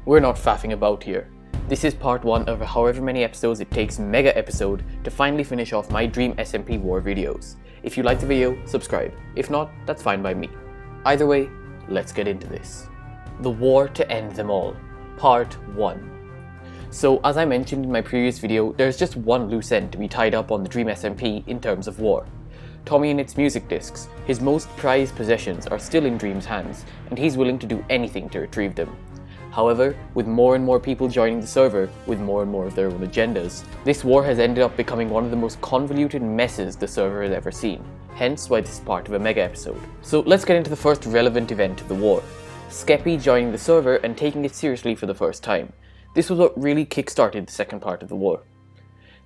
we're not faffing about here. This is part 1 of however many episodes it takes mega episode to finally finish off my Dream SMP war videos. If you like the video, subscribe. If not, that's fine by me. Either way, let's get into this. The War to End Them All, Part 1. So as I mentioned in my previous video, there's just one loose end to be tied up on the Dream SMP in terms of war. TommyInnit's music discs, his most prized possessions, are still in Dream's hands, and he's willing to do anything to retrieve them. However, with more and more people joining the server, with more and more of their own agendas, this war has ended up becoming one of the most convoluted messes the server has ever seen, hence why this is part of a mega episode. So let's get into the first relevant event of the war. Skeppy joining the server and taking it seriously for the first time. This was what really kick-started the second part of the war.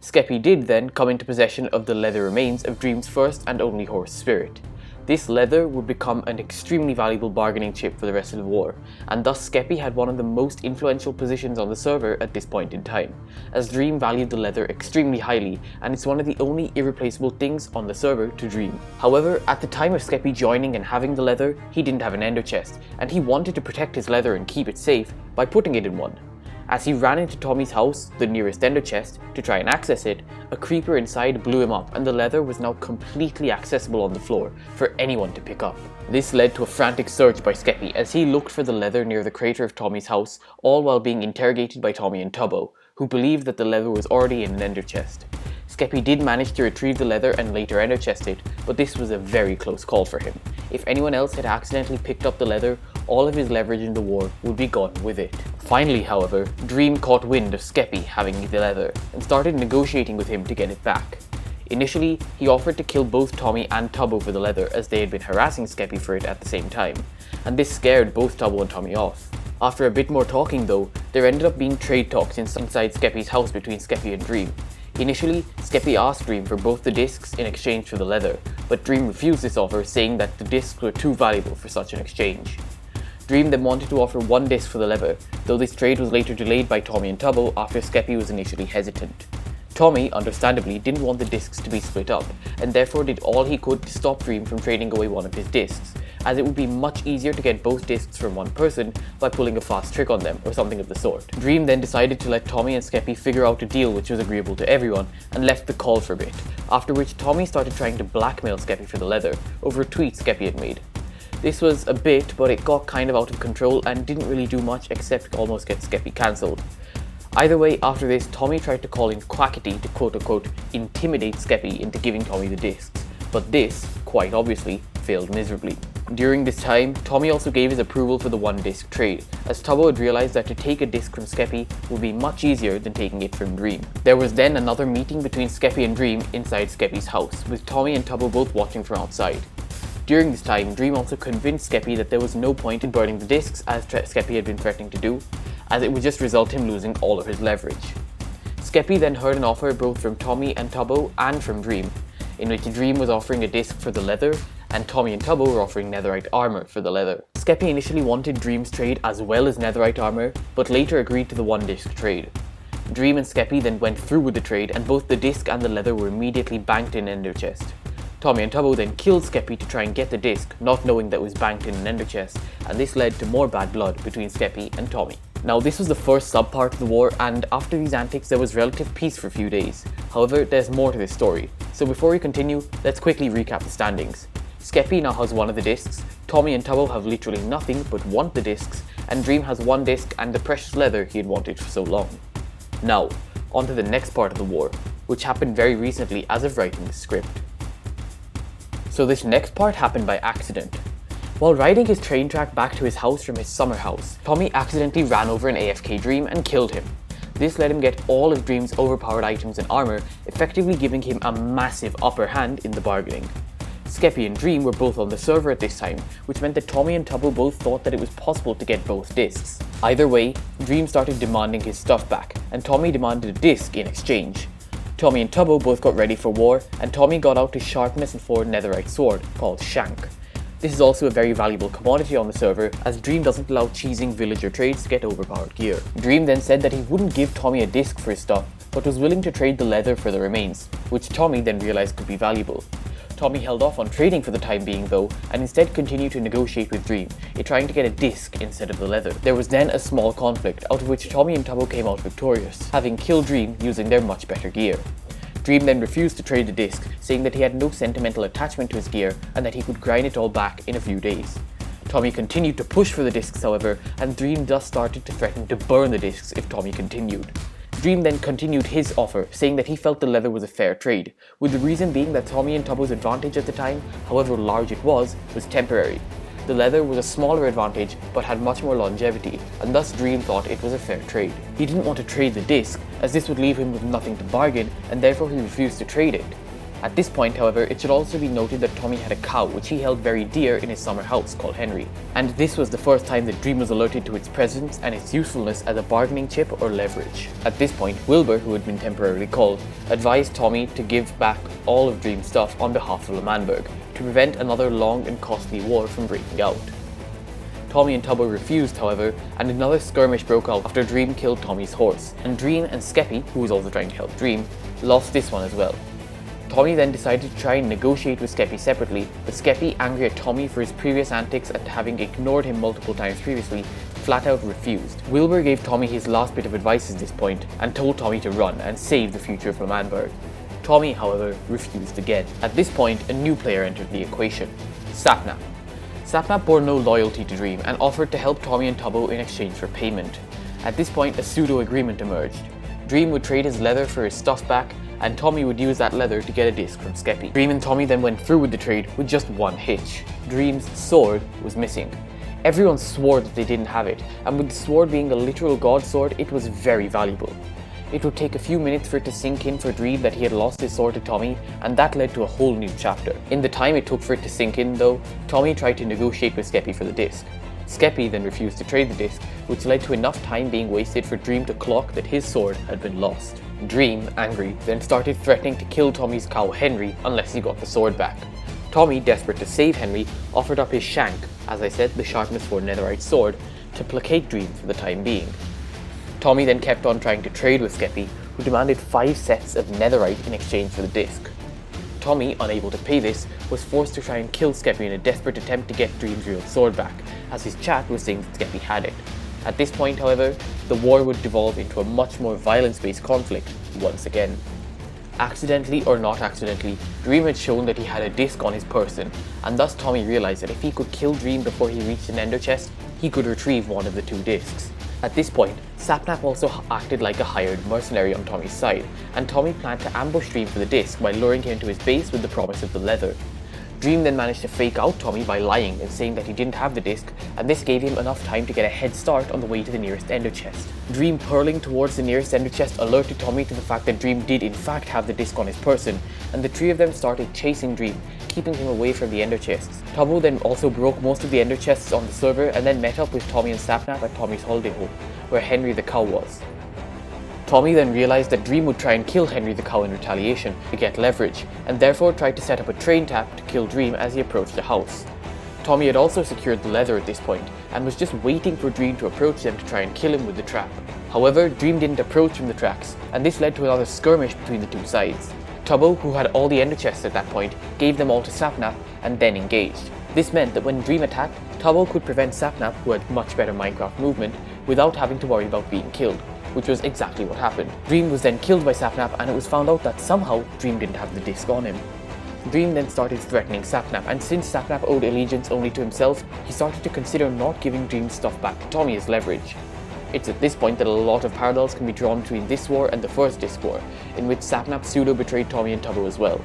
Skeppy did then come into possession of the leather remains of Dream's first and only horse, Spirit. This leather would become an extremely valuable bargaining chip for the rest of the war, and thus Skeppy had one of the most influential positions on the server at this point in time, as Dream valued the leather extremely highly, and it's one of the only irreplaceable things on the server to Dream. However, at the time of Skeppy joining and having the leather, he didn't have an ender chest, and he wanted to protect his leather and keep it safe by putting it in one. As he ran into Tommy's house, the nearest ender chest, to try and access it, a creeper inside blew him up and the leather was now completely accessible on the floor for anyone to pick up. This led to a frantic search by Skeppy as he looked for the leather near the crater of Tommy's house, all while being interrogated by Tommy and Tubbo, who believed that the leather was already in an ender chest. Skeppy did manage to retrieve the leather and later ender chest it, but this was a very close call for him. If anyone else had accidentally picked up the leather, all of his leverage in the war would be gone with it. Finally, however, Dream caught wind of Skeppy having the leather and started negotiating with him to get it back. Initially, he offered to kill both Tommy and Tubbo for the leather as they had been harassing Skeppy for it at the same time, and this scared both Tubbo and Tommy off. After a bit more talking though, there ended up being trade talks inside Skeppy's house between Skeppy and Dream. Initially, Skeppy asked Dream for both the discs in exchange for the leather, but Dream refused this offer, saying that the discs were too valuable for such an exchange. Dream then wanted to offer one disc for the leather, though this trade was later delayed by Tommy and Tubbo after Skeppy was initially hesitant. Tommy, understandably, didn't want the discs to be split up, and therefore did all he could to stop Dream from trading away one of his discs, as it would be much easier to get both discs from one person by pulling a fast trick on them or something of the sort. Dream then decided to let Tommy and Skeppy figure out a deal which was agreeable to everyone and left the call for a bit, after which Tommy started trying to blackmail Skeppy for the leather over a tweet Skeppy had made. This was a bit, but it got kind of out of control and didn't really do much except almost get Skeppy cancelled. Either way, after this, Tommy tried to call in Quackity to quote-unquote intimidate Skeppy into giving Tommy the discs, but this, quite obviously, failed miserably. During this time, Tommy also gave his approval for the one disc trade, as Tubbo had realised that to take a disc from Skeppy would be much easier than taking it from Dream. There was then another meeting between Skeppy and Dream inside Skeppy's house, with Tommy and Tubbo both watching from outside. During this time, Dream also convinced Skeppy that there was no point in burning the discs as Skeppy had been threatening to do, as it would just result in him losing all of his leverage. Skeppy then heard an offer both from Tommy and Tubbo and from Dream, in which Dream was offering a disc for the leather and Tommy and Tubbo were offering netherite armor for the leather. Skeppy initially wanted Dream's trade as well as netherite armor, but later agreed to the one disc trade. Dream and Skeppy then went through with the trade and both the disc and the leather were immediately banked in ender chest. Tommy and Tubbo then killed Skeppy to try and get the disc, not knowing that it was banked in an ender chest, and this led to more bad blood between Skeppy and Tommy. Now this was the first sub-part of the war, and after these antics there was relative peace for a few days. However, there's more to this story, so before we continue, let's quickly recap the standings. Skeppy now has one of the discs, Tommy and Tubbo have literally nothing but want the discs, and Dream has one disc and the precious leather he had wanted for so long. Now, on to the next part of the war, which happened very recently as of writing the script. So this next part happened by accident. While riding his train track back to his house from his summer house, Tommy accidentally ran over an AFK Dream and killed him. This let him get all of Dream's overpowered items and armor, effectively giving him a massive upper hand in the bargaining. Skeppy and Dream were both on the server at this time, which meant that Tommy and Tubbo both thought that it was possible to get both discs. Either way, Dream started demanding his stuff back, and Tommy demanded a disc in exchange. Tommy and Tubbo both got ready for war, and Tommy got out his sharpness and 4 netherite sword, called Shank. This is also a very valuable commodity on the server, as Dream doesn't allow cheesing villager trades to get overpowered gear. Dream then said that he wouldn't give Tommy a disc for his stuff, but was willing to trade the leather for the remains, which Tommy then realised could be valuable. Tommy held off on trading for the time being though, and instead continued to negotiate with Dream, trying to get a disc instead of the leather. There was then a small conflict, out of which Tommy and Tubbo came out victorious, having killed Dream using their much better gear. Dream then refused to trade the disc, saying that he had no sentimental attachment to his gear and that he could grind it all back in a few days. Tommy continued to push for the discs however, and Dream thus started to threaten to burn the discs if Tommy continued. Dream then continued his offer, saying that he felt the leather was a fair trade, with the reason being that Tommy and Tubbo's advantage at the time, however large it was temporary. The leather was a smaller advantage but had much more longevity, and thus Dream thought it was a fair trade. He didn't want to trade the disc, as this would leave him with nothing to bargain, and therefore he refused to trade it. At this point, however, it should also be noted that Tommy had a cow which he held very dear in his summer house called Henry, and this was the first time that Dream was alerted to its presence and its usefulness as a bargaining chip or leverage. At this point, Wilbur, who had been temporarily called, advised Tommy to give back all of Dream's stuff on behalf of L'Manberg, to prevent another long and costly war from breaking out. Tommy and Tubbo refused, however, and another skirmish broke out after Dream killed Tommy's horse, and Dream and Skeppy, who was also trying to help Dream, lost this one as well. Tommy then decided to try and negotiate with Skeppy separately, but Skeppy, angry at Tommy for his previous antics and having ignored him multiple times previously, flat out refused. Wilbur gave Tommy his last bit of advice at this point and told Tommy to run and save the future of L'Manberg. Tommy, however, refused again. At this point, a new player entered the equation, Sapnap. Sapnap bore no loyalty to Dream and offered to help Tommy and Tubbo in exchange for payment. At this point, a pseudo-agreement emerged. Dream would trade his leather for his stuff back, and Tommy would use that leather to get a disc from Skeppy. Dream and Tommy then went through with the trade with just one hitch. Dream's sword was missing. Everyone swore that they didn't have it, and with the sword being a literal god sword, it was very valuable. It would take a few minutes for it to sink in for Dream that he had lost his sword to Tommy, and that led to a whole new chapter. In the time it took for it to sink in though, Tommy tried to negotiate with Skeppy for the disc. Skeppy then refused to trade the disc, which led to enough time being wasted for Dream to clock that his sword had been lost. Dream, angry, then started threatening to kill Tommy's cow Henry unless he got the sword back. Tommy, desperate to save Henry, offered up his shank, as I said, the sharpness for a netherite sword, to placate Dream for the time being. Tommy then kept on trying to trade with Skeppy, who demanded 5 sets of netherite in exchange for the disc. Tommy, unable to pay this, was forced to try and kill Skeppy in a desperate attempt to get Dream's real sword back, as his chat was saying that Skeppy had it. At this point, however, the war would devolve into a much more violence-based conflict once again. Accidentally or not accidentally, Dream had shown that he had a disc on his person, and thus Tommy realized that if he could kill Dream before he reached an ender chest, he could retrieve one of the 2 discs. At this point, Sapnap also acted like a hired mercenary on Tommy's side, and Tommy planned to ambush Dream for the disc by luring him to his base with the promise of the leather. Dream then managed to fake out Tommy by lying and saying that he didn't have the disc, and this gave him enough time to get a head start on the way to the nearest ender chest. Dream hurling towards the nearest ender chest alerted Tommy to the fact that Dream did in fact have the disc on his person, and the 3 of them started chasing Dream, keeping him away from the ender chests. Tubbo then also broke most of the ender chests on the server and then met up with Tommy and Sapnap at Tommy's holiday home, where Henry the cow was. Tommy then realized that Dream would try and kill Henry the cow in retaliation to get leverage, and therefore tried to set up a train tap to kill Dream as he approached the house. Tommy had also secured the leather at this point, and was just waiting for Dream to approach them to try and kill him with the trap. However, Dream didn't approach from the tracks, and this led to another skirmish between the 2 sides. Tubbo, who had all the ender chests at that point, gave them all to Sapnap and then engaged. This meant that when Dream attacked, Tubbo could prevent Sapnap, who had much better Minecraft movement, without having to worry about being killed, which was exactly what happened. Dream was then killed by Sapnap, and it was found out that somehow Dream didn't have the disc on him. Dream then started threatening Sapnap, and since Sapnap owed allegiance only to himself, he started to consider not giving Dream's stuff back to Tommy as leverage. It's at this point that a lot of parallels can be drawn between this war and the first disc war, in which Sapnap pseudo-betrayed Tommy and Tubbo as well.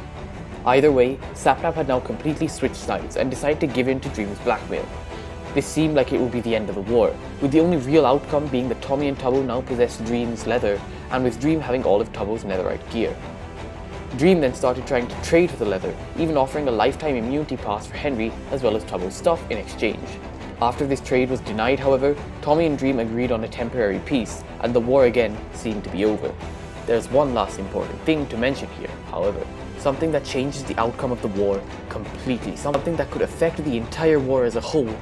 Either way, Sapnap had now completely switched sides and decided to give in to Dream's blackmail. This seemed like it would be the end of the war, with the only real outcome being that Tommy and Tubbo now possessed Dream's leather, and with Dream having all of Tubbo's netherite gear. Dream then started trying to trade for the leather, even offering a lifetime immunity pass for Henry as well as Tubbo's stuff in exchange. After this trade was denied, however, Tommy and Dream agreed on a temporary peace, and the war again seemed to be over. There's one last important thing to mention here, however. Something that changes the outcome of the war completely, something that could affect the entire war as a whole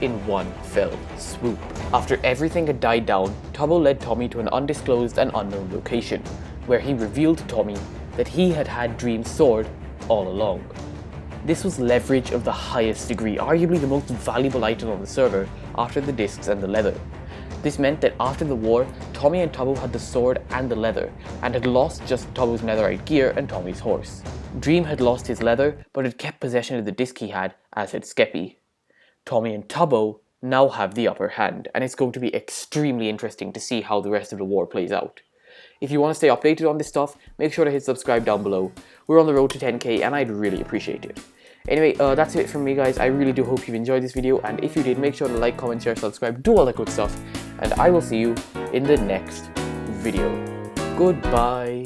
in one fell swoop. After everything had died down, Tubbo led Tommy to an undisclosed and unknown location, where he revealed to Tommy that he had had Dream's sword all along. This was leverage of the highest degree, arguably the most valuable item on the server after the discs and the leather. This meant that after the war, Tommy and Tubbo had the sword and the leather, and had lost just Tubbo's netherite gear and Tommy's horse. Dream had lost his leather, but had kept possession of the disc he had, as had Skeppy. Tommy and Tubbo now have the upper hand, and it's going to be extremely interesting to see how the rest of the war plays out. If you want to stay updated on this stuff, make sure to hit subscribe down below. We're on the road to 10k and I'd really appreciate it. Anyway, that's it from me guys. I really do hope you've enjoyed this video, and if you did, make sure to like, comment, share, subscribe, do all that good stuff, and I will see you in the next video. Goodbye.